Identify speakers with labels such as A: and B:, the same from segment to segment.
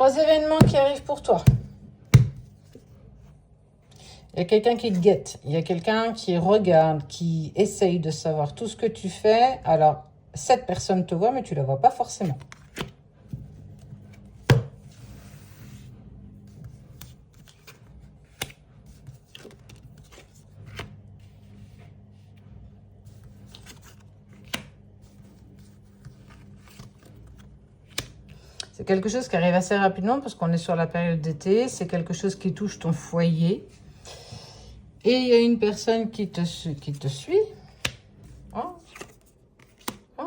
A: 3 événements qui arrivent pour toi. Il y a quelqu'un qui te guette. Il y a quelqu'un qui regarde, qui essaye de savoir tout ce que tu fais. Alors, cette personne te voit, mais tu ne la vois pas forcément. C'est quelque chose qui arrive assez rapidement parce qu'on est sur la période d'été. C'est quelque chose qui touche ton foyer. Et il y a une personne qui te suit. Oh. Oh.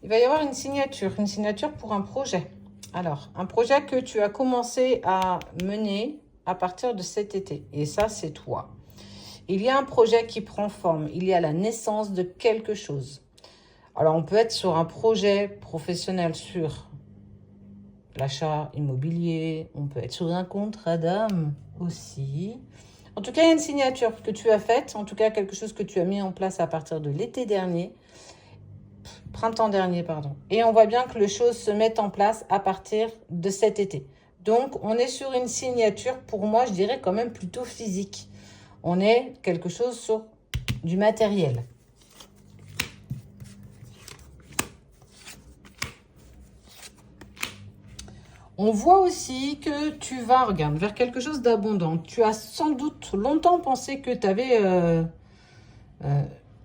A: Il va y avoir une signature pour un projet. Alors, un projet que tu as commencé à mener à partir de cet été. Et ça, c'est toi. Il y a un projet qui prend forme. Il y a la naissance de quelque chose. Alors, on peut être sur un projet professionnel sur l'achat immobilier. On peut être sur un contrat d'âme aussi. En tout cas, il y a une signature que tu as faite. En tout cas, quelque chose que tu as mis en place à partir de l'été dernier. Printemps dernier, pardon. Et on voit bien que les choses se mettent en place à partir de cet été. Donc, on est sur une signature, pour moi, je dirais quand même plutôt physique. On est quelque chose sur du matériel. On voit aussi que tu vas, regarde, vers quelque chose d'abondant. Tu as sans doute longtemps pensé que tu avais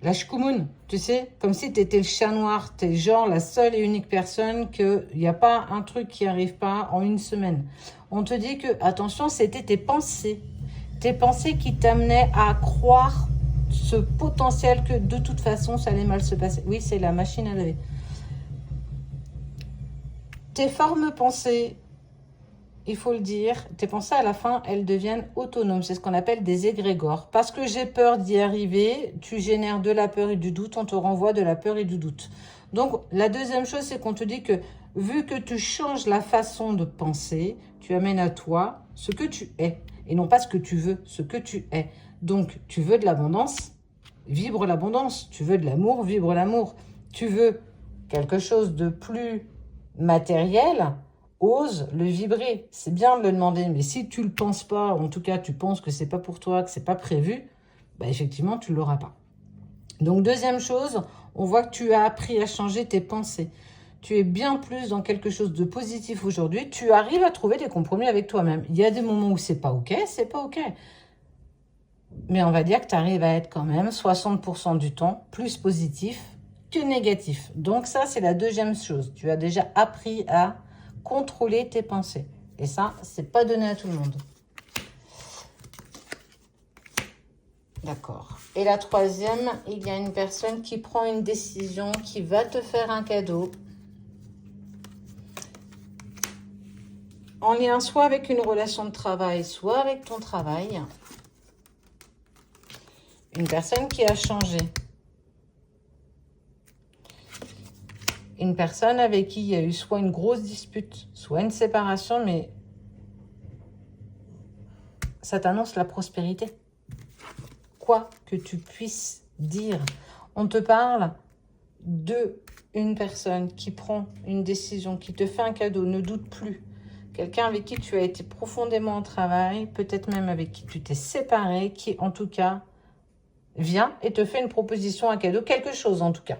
A: la shkumun, tu sais, comme si tu étais le chat noir. Tu es genre la seule et unique personne qu'il n'y a pas un truc qui n'arrive pas en une semaine. On te dit que, attention, c'était tes pensées qui t'amenaient à croire ce potentiel que de toute façon, ça allait mal se passer. Oui, c'est la machine à laver. Tes formes pensées, il faut le dire, tes pensées à la fin, elles deviennent autonomes. C'est ce qu'on appelle des égrégores. Parce que j'ai peur d'y arriver, tu génères de la peur et du doute, on te renvoie de la peur et du doute. Donc, la deuxième chose, c'est qu'on te dit que vu que tu changes la façon de penser, tu amènes à toi ce que tu es. Et non pas ce que tu veux, ce que tu es. Donc, tu veux de l'abondance, vibre l'abondance. Tu veux de l'amour, vibre l'amour. Tu veux quelque chose de plus matériel, ose le vibrer. C'est bien de le demander, mais si tu ne le penses pas, en tout cas tu penses que c'est pas pour toi, que c'est pas prévu, bah effectivement tu ne l'auras pas. Donc deuxième chose, on voit que tu as appris à changer tes pensées. Tu es bien plus dans quelque chose de positif aujourd'hui. Tu arrives à trouver des compromis avec toi-même. Il y a des moments où c'est pas ok, c'est pas ok. Mais on va dire que tu arrives à être quand même 60% du temps plus positif que négatif. Donc ça, c'est la deuxième chose. Tu as déjà appris à contrôler tes pensées. Et ça, c'est pas donné à tout le monde. D'accord. Et la troisième, il y a une personne qui prend une décision, qui va te faire un cadeau. En lien soit avec une relation de travail, soit avec ton travail. Une personne qui a changé. Une personne avec qui il y a eu soit une grosse dispute, soit une séparation, mais ça t'annonce la prospérité. Quoi que tu puisses dire. On te parle de une personne qui prend une décision, qui te fait un cadeau, ne doute plus. Quelqu'un avec qui tu as été profondément en travail, peut-être même avec qui tu t'es séparé, qui en tout cas vient et te fait une proposition, un cadeau, quelque chose en tout cas.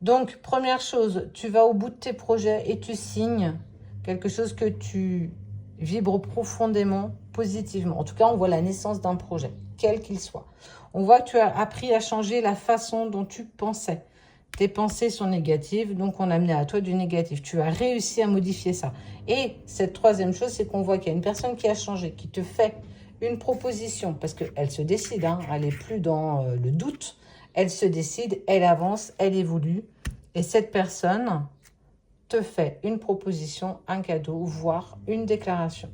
A: Donc, première chose, tu vas au bout de tes projets et tu signes quelque chose que tu vibres profondément, positivement. En tout cas, on voit la naissance d'un projet, quel qu'il soit. On voit que tu as appris à changer la façon dont tu pensais. Tes pensées sont négatives, donc on a amené à toi du négatif. Tu as réussi à modifier ça. Et cette troisième chose, c'est qu'on voit qu'il y a une personne qui a changé, qui te fait une proposition, parce qu'elle se décide, hein, elle n'est plus dans le doute. Elle se décide, elle avance, elle évolue. Et cette personne te fait une proposition, un cadeau, voire une déclaration.